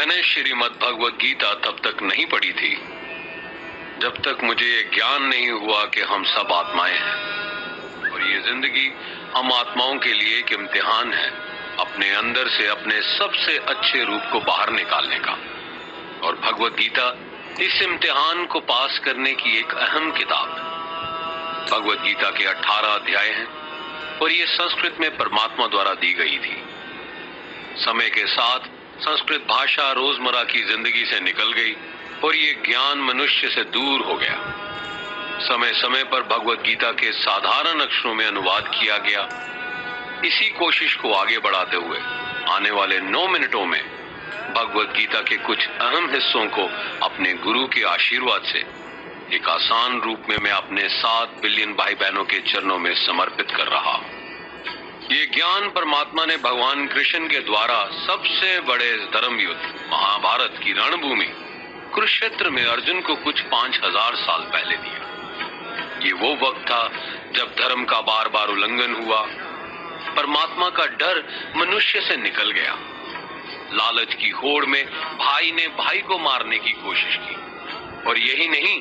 मैंने श्रीमद् भगवद गीता तब तक नहीं पढ़ी थी जब तक मुझे ये ज्ञान नहीं हुआ कि हम सब आत्माएं हैं और ये जिंदगी हम आत्माओं के लिए एक इम्तिहान है अपने अंदर से अपने सबसे अच्छे रूप को बाहर निकालने का। और भगवद गीता इस इम्तिहान को पास करने की एक अहम किताब है। भगवद गीता के 18 अध्याय हैं और ये संस्कृत में परमात्मा द्वारा दी गई थी। समय के साथ संस्कृत भाषा रोजमर्रा की जिंदगी से निकल गई और ये ज्ञान मनुष्य से दूर हो गया। समय समय पर भगवद गीता के साधारण अक्षरों में अनुवाद किया गया। इसी कोशिश को आगे बढ़ाते हुए आने वाले 9 मिनटों में भगवद गीता के कुछ अहम हिस्सों को अपने गुरु के आशीर्वाद से एक आसान रूप में मैं अपने 7 बिलियन भाई बहनों के चरणों में समर्पित कर रहा हूं। ये ज्ञान परमात्मा ने भगवान कृष्ण के द्वारा सबसे बड़े धर्म युद्ध महाभारत की रणभूमि कुरुक्षेत्र में अर्जुन को कुछ 5000 साल पहले दिया। ये वो वक्त था जब धर्म का बार बार उल्लंघन हुआ, परमात्मा का डर मनुष्य से निकल गया। लालच की होड़ में भाई ने भाई को मारने की कोशिश की और यही नहीं,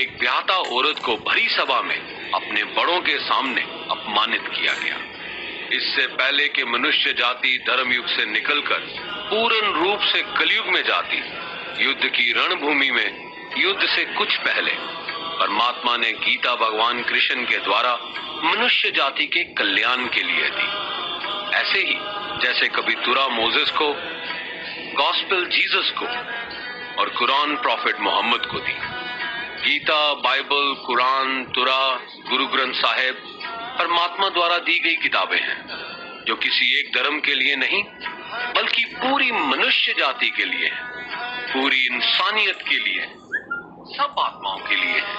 एक ब्याहता औरत को भरी सभा में अपने बड़ों के सामने अपमानित किया गया। इससे पहले कि मनुष्य जाति धर्म युग से निकलकर पूर्ण रूप से कलयुग में जाती, युद्ध की रणभूमि में युद्ध से कुछ पहले परमात्मा ने गीता भगवान कृष्ण के द्वारा मनुष्य जाति के कल्याण के लिए दी। ऐसे ही जैसे कभी तुरा मोसेस को, गॉस्पेल जीसस को और कुरान प्रॉफिट मोहम्मद को दी। गीता, बाइबल, कुरान, तुरा, गुरु ग्रंथ साहिब परमात्मा द्वारा दी गई किताबें हैं जो किसी एक धर्म के लिए नहीं बल्कि पूरी मनुष्य जाति के लिए है, पूरी इंसानियत के लिए, सब आत्माओं के लिए है।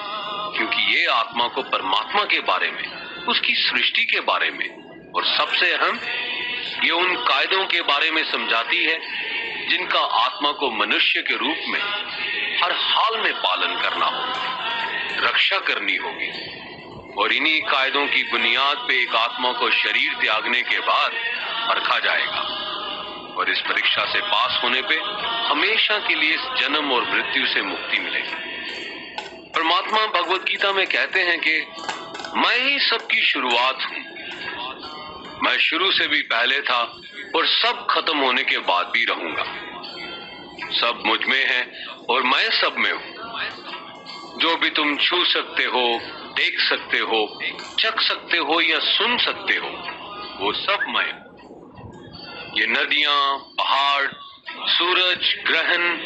क्योंकि ये आत्मा को परमात्मा के बारे में, उसकी सृष्टि के बारे में और सबसे अहम ये उन कायदों के बारे में समझाती है जिनका आत्मा को मनुष्य के रूप में हर हाल में पालन करना होगा, रक्षा करनी होगी। और इन्हीं कायदों की बुनियाद पे एक आत्मा को शरीर त्यागने के बाद परखा जाएगा और इस परीक्षा से पास होने पे हमेशा के लिए इस जन्म और मृत्यु से मुक्ति मिलेगी। परमात्मा भगवद गीता में कहते हैं कि मैं ही सबकी शुरुआत हूं, मैं शुरू से भी पहले था और सब खत्म होने के बाद भी रहूंगा। सब मुझ में है और मैं सब में हूं। जो भी तुम छू सकते हो, देख सकते हो, चख सकते हो या सुन सकते हो, वो सब मैं हूं। ये नदियां, पहाड़, सूरज, ग्रहण,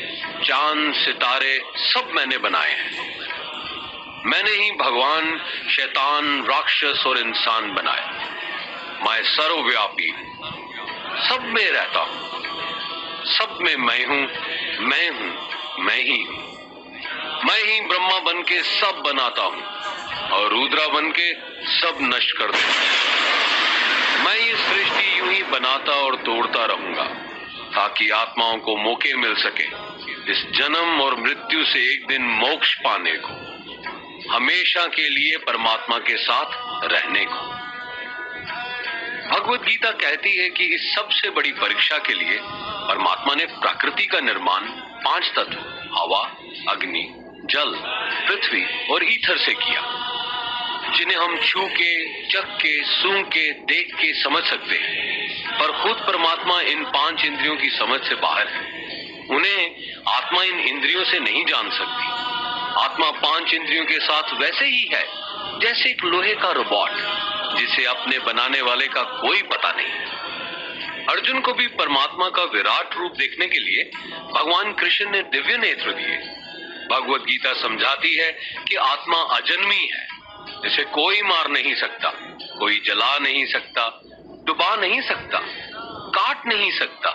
चांद, सितारे सब मैंने बनाए हैं। मैंने ही भगवान, शैतान, राक्षस और इंसान बनाए। मैं सर्वव्यापी, सब में रहता हूं, सब में मैं हूं, मैं ही हूं। मैं ही ब्रह्मा बन के सब बनाता हूं और रुद्रा बन के सब नष्ट कर देता हूं। मैं ये सृष्टि यूं ही बनाता और तोड़ता रहूंगा ताकि आत्माओं को मौके मिल सके इस जन्म और मृत्यु से एक दिन मोक्ष पाने को, हमेशा के लिए परमात्मा के साथ रहने को। भगवद गीता कहती है कि इस सबसे बड़ी परीक्षा के लिए परमात्मा ने प्रकृति का निर्माण 5 तत्व हवा, अग्नि, जल, पृथ्वी और ईथर से किया, जिन्हें हम छू के, चख के, सूंघ के, देख के समझ सकते हैं। पर खुद परमात्मा इन 5 इंद्रियों की समझ से बाहर है। उन्हें आत्मा इन इंद्रियों से नहीं जान सकती। आत्मा 5 इंद्रियों के साथ वैसे ही है जैसे एक लोहे का रोबोट जिसे अपने बनाने वाले का कोई पता नहीं। अर्जुन को भी परमात्मा का विराट रूप देखने के लिए भगवान कृष्ण ने दिव्य नेत्र दिए। भगवद गीता समझाती है कि आत्मा अजन्मी है, इसे कोई मार नहीं सकता, कोई जला नहीं सकता, डुबा नहीं सकता, काट नहीं सकता।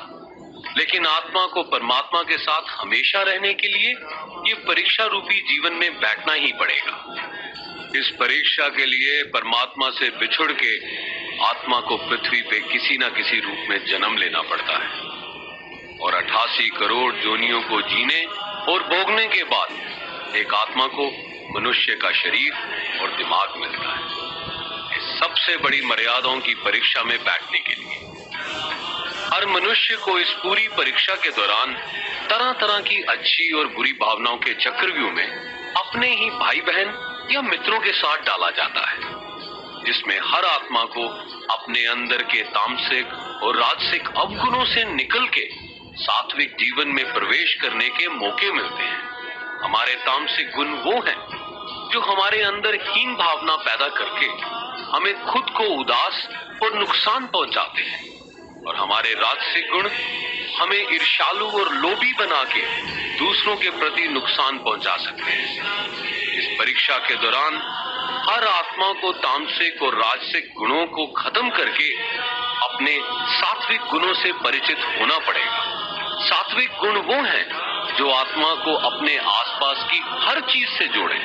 लेकिन आत्मा को परमात्मा के साथ हमेशा रहने के लिए ये परीक्षा रूपी जीवन में बैठना ही पड़ेगा। इस परीक्षा के लिए परमात्मा से बिछुड़ के आत्मा को पृथ्वी पे किसी न किसी रूप में जन्म लेना पड़ता है और 88 करोड़ योनियों को जीने और भोगने के बाद एक आत्मा को मनुष्य का शरीर और दिमाग मिलता है। इस सबसे बड़ी मर्यादाओं की परीक्षा में बैठने के लिए हर मनुष्य को इस पूरी परीक्षा के दौरान तरह तरह की अच्छी और बुरी भावनाओं के चक्रव्यूह में अपने ही भाई बहन या मित्रों के साथ डाला जाता है, जिसमें हर आत्मा को अपने अंदर के तामसिक और राजसिक अवगुणों से निकल के सात्विक जीवन में प्रवेश करने के मौके मिलते हैं। हमारे तामसिक गुण वो हैं जो हमारे अंदर हीन भावना पैदा करके हमें खुद को उदास और नुकसान पहुंचाते हैं, और हमारे राजसिक गुण हमें ईर्ष्यालु और लोभी बना के दूसरों के प्रति नुकसान पहुंचा सकते हैं। इस परीक्षा के दौरान हर आत्मा को तामसिक और राजसिक गुणों को खत्म करके अपने सात्विक गुणों से परिचित होना पड़ेगा। सात्विक गुण वो हैं जो आत्मा को अपने आसपास की हर चीज से जोड़े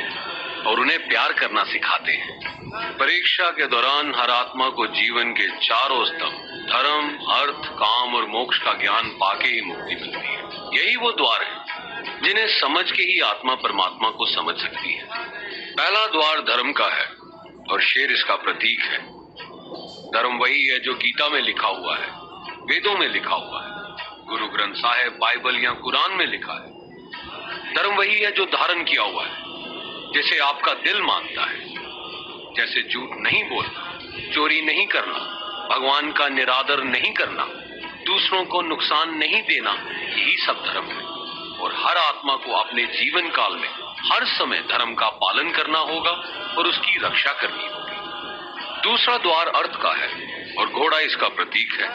और उन्हें प्यार करना सिखाते हैं। परीक्षा के दौरान हर आत्मा को जीवन के चारों स्तंभ धर्म, अर्थ, काम और मोक्ष का ज्ञान पाके ही मुक्ति मिलती है। यही वो द्वार है जिन्हें समझ के ही आत्मा परमात्मा को समझ सकती है। पहला द्वार धर्म का है और शेर इसका प्रतीक है। धर्म वही है जो गीता में लिखा हुआ है, वेदों में लिखा हुआ है, गुरु ग्रंथ साहिब, बाइबल या कुरान में लिखा है। धर्म वही है जो धारण किया हुआ है, जैसे आपका दिल मानता है, जैसे झूठ नहीं बोलना, चोरी नहीं करना, भगवान का निरादर नहीं करना, दूसरों को नुकसान नहीं देना, यही सब धर्म है। और हर आत्मा को अपने जीवन काल में हर समय धर्म का पालन करना होगा और उसकी रक्षा करनी होगी। दूसरा द्वार अर्थ का है और घोड़ा इसका प्रतीक है।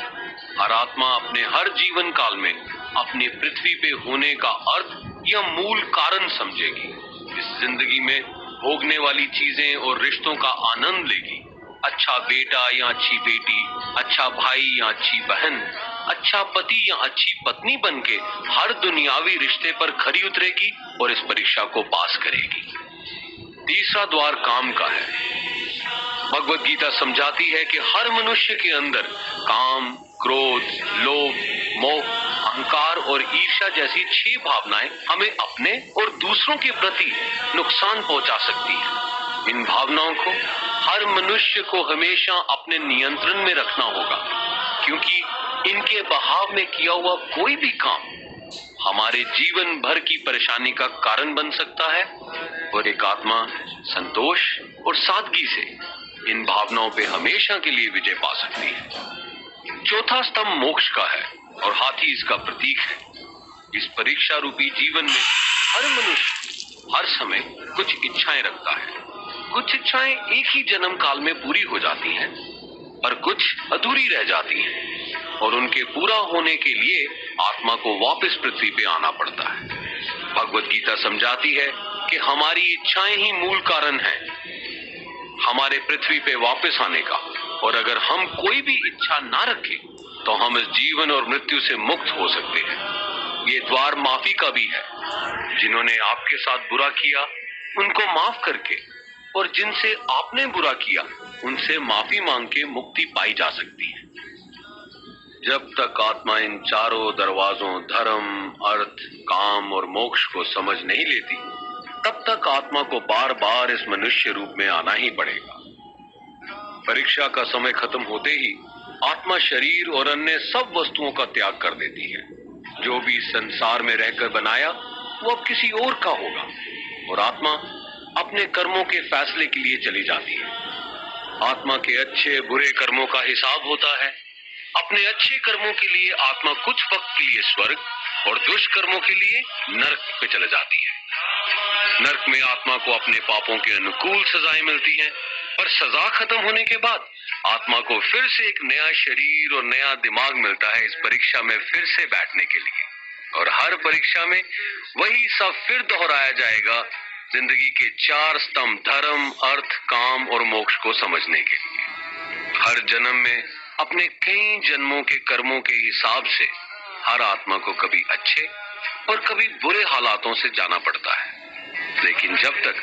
हर आत्मा अपने हर जीवन काल में अपनी पृथ्वी पे होने का अर्थ या मूल कारण समझेगी। इस जिंदगी में भोगने वाली चीजें और रिश्तों का आनंद लेगी। अच्छा बेटा या अच्छी बेटी, अच्छा भाई या अच्छी बहन, अच्छा पति या अच्छी पत्नी बनके हर दुनियावी रिश्ते पर खरी उतरेगी और इस परीक्षा को पास करेगी। तीसरा द्वार काम का है। भगवत गीता समझाती है कि हर मनुष्य के अंदर काम, क्रोध, लोभ, मोह, अहंकार और ईर्ष्या जैसी 6 भावनाएं हमें अपने और दूसरों के प्रति नुकसान पहुंचा सकती हैं। इन भावनाओं को हर मनुष्य को हमेशा अपने नियंत्रण में रखना होगा, क्योंकि इनके बहाव में किया हुआ कोई भी काम हमारे जीवन भर की परेशानी का कारण बन सकता है। और एक आत्मा संतोष और सादगी से इन भावनाओं पे हमेशा के लिए विजय पा सकती है। चौथा स्तंभ मोक्ष का है और हाथी इसका प्रतीक है। इस परीक्षा रूपी जीवन में हर मनुष्य हर समय कुछ इच्छाएं रखता है। कुछ इच्छाएं एक ही जन्म काल में पूरी हो जाती हैं और कुछ अधूरी रह जाती हैं, और उनके पूरा होने के लिए आत्मा को वापस पृथ्वी पे आना पड़ता है। भगवत गीता समझाती है कि हमारी इच्छाएं ही मूल कारण है हमारे पृथ्वी पे वापस आने का, और अगर हम कोई भी इच्छा ना रखें तो हम इस जीवन और मृत्यु से मुक्त हो सकते हैं। ये द्वार माफी का भी है। जिन्होंने आपके साथ बुरा किया उनको माफ करके, और जिनसे आपने बुरा किया उनसे माफी मांग के मुक्ति पाई जा सकती है। जब तक आत्मा इन चारों दरवाजों धर्म, अर्थ, काम और मोक्ष को समझ नहीं लेती, तब तक आत्मा को बार बार इस मनुष्य रूप में आना ही पड़ेगा। परीक्षा का समय खत्म होते ही आत्मा शरीर और अन्य सब वस्तुओं का त्याग कर देती है। जो भी संसार में रहकर बनाया वो अब किसी और का होगा, और आत्मा अपने कर्मों के फैसले के लिए चली जाती है। आत्मा के अच्छे बुरे कर्मों का हिसाब होता है। अपने अच्छे कर्मों के लिए आत्मा कुछ वक्त के लिए स्वर्ग और दुष्कर्मों के लिए नरक पे चले जाती है। नरक में आत्मा को अपने पापों के अनुकूल सजाएं मिलती हैं, पर सजा खत्म होने के बाद आत्मा को फिर से एक नया शरीर और नया दिमाग मिलता है इस परीक्षा में फिर से बैठने के लिए। और हर परीक्षा में वही सब फिर दोहराया जाएगा, जिंदगी के 4 स्तंभ धर्म, अर्थ, काम और मोक्ष को समझने के लिए। हर जन्म में अपने कई जन्मों के कर्मों के हिसाब से हर आत्मा को कभी अच्छे और कभी बुरे हालातों से जाना पड़ता है। लेकिन जब तक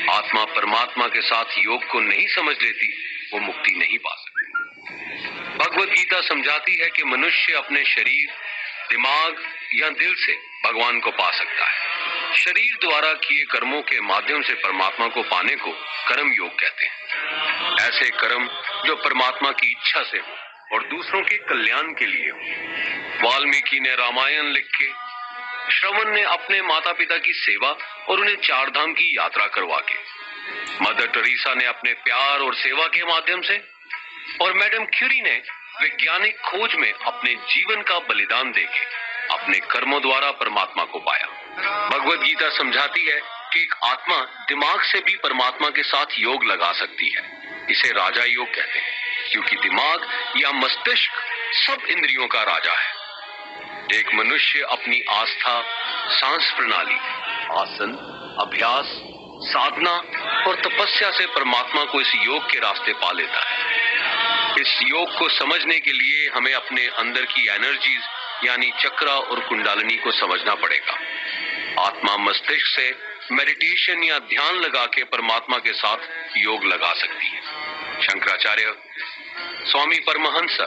आत्मा परमात्मा के साथ योग को नहीं समझ लेती, वो मुक्ति नहीं पा सकती। भगवत गीता समझाती है कि मनुष्य अपने शरीर, दिमाग या दिल से भगवान को पा सकता है। शरीर द्वारा किए कर्मों के माध्यम से परमात्मा को पाने को कर्म योग कहते हैं। ऐसे कर्म जो परमात्मा की इच्छा से हो, और दूसरों के कल्याण के लिए हो। वाल्मीकि ने रामायण लिख के, श्रवण ने अपने माता पिता की सेवा और उन्हें चार धाम की यात्रा करवा के, मदर टेरेसा ने अपने प्यार और सेवा के माध्यम से, और मैडम क्यूरी ने वैज्ञानिक खोज में अपने जीवन का बलिदान देके अपने कर्मों द्वारा परमात्मा को पाया। भगवत गीता समझाती है कि एक आत्मा दिमाग से भी परमात्मा के साथ योग लगा सकती है। इसे राजा योग कहते हैं, क्योंकि दिमाग या मस्तिष्क सब इंद्रियों का राजा है। एक मनुष्य अपनी आस्था, सांस प्रणाली, आसन, अभ्यास, साधना और तपस्या से परमात्मा को इस योग के रास्ते पा लेता है। इस योग को समझने के लिए हमें अपने अंदर की एनर्जीज यानी चक्रा और कुंडलिनी को समझना पड़ेगा। आत्मा मस्तिष्क से मेडिटेशन या ध्यान लगा के परमात्मा के साथ योग लगा सकती है। शंकराचार्य, स्वामी परमहंस,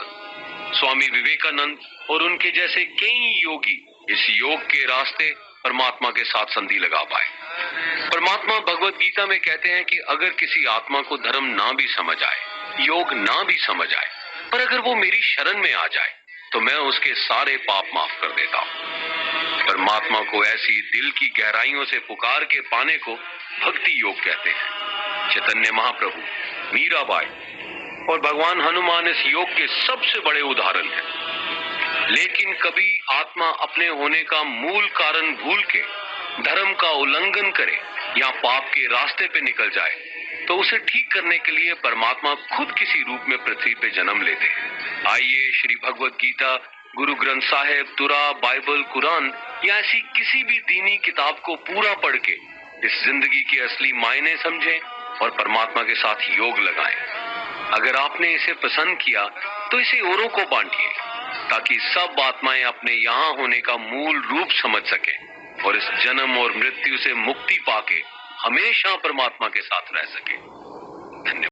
स्वामी विवेकानंद और उनके जैसे कई योगी इस योग के रास्ते परमात्मा के साथ संधि लगा पाए। परमात्मा भगवत गीता में कहते हैं कि अगर किसी आत्मा को धर्म ना भी समझ आए, योग ना भी समझ आए, पर अगर वो मेरी शरण में आ जाए तो मैं उसके सारे पाप माफ कर देता हूँ। परमात्मा को ऐसी दिल की गहराइयों से पुकार के पाने को भक्ति योग कहते हैं। चैतन्य महाप्रभु, मीराबाई और भगवान हनुमान इस योग के सबसे बड़े उदाहरण हैं। लेकिन कभी आत्मा अपने होने का मूल कारण भूल के धर्म का उल्लंघन करे या पाप के रास्ते पे निकल जाए तो उसे ठीक करने के लिए परमात्मा खुद किसी रूप में पृथ्वी पे जन्म लेते हैं। आइए श्री भगवत गीता, गुरु ग्रंथ साहिब, तुरा, बाइबल, कुरान या ऐसी किसी भी दीनी किताब को पूरा पढ़ के इस जिंदगी के असली मायने समझें और परमात्मा के साथ योग लगाएं। अगर आपने इसे पसंद किया तो इसे औरों को बांटिए ताकि सब आत्माएं अपने यहाँ होने का मूल रूप समझ सकें और इस जन्म और मृत्यु से मुक्ति पाके हमेशा परमात्मा के साथ रह सके। धन्यवाद।